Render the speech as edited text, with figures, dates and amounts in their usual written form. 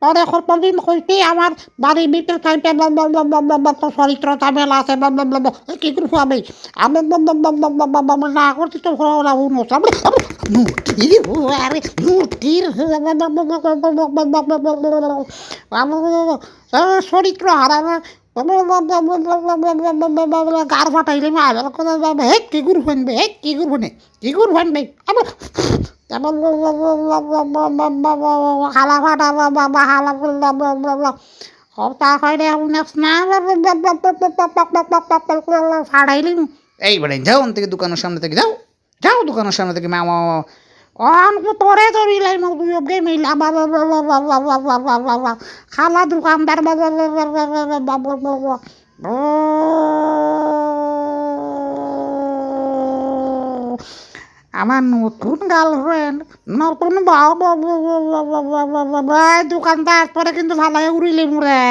পরে কতদিন হইতে আমার বাড়ির ভিতর খাইতে চরিত্র ঝামেলা আছে কি করে আমি আমি না করছি তো মুটির আরে মুটির চরিত্র হারানো গার ফাটাইলে হে কি গুর ফানবে হে কি গুর ফানে কি গুর ফানবে হালা ফাটা হালা কথা হয় রে না ফাড়াইলি এই বেড়ে যাও ওন থেকে দোকানের সামনে থেকে যাও যাও দোকানের সামনে থেকে মামা অনকু তোরে তো মিলাই গে মিলা খালা দোকানদার আমার নতুন গার্লফ্রেন্ড নতুন দোকানদার পরে কিন্তু ভালো উড়িলি মুরে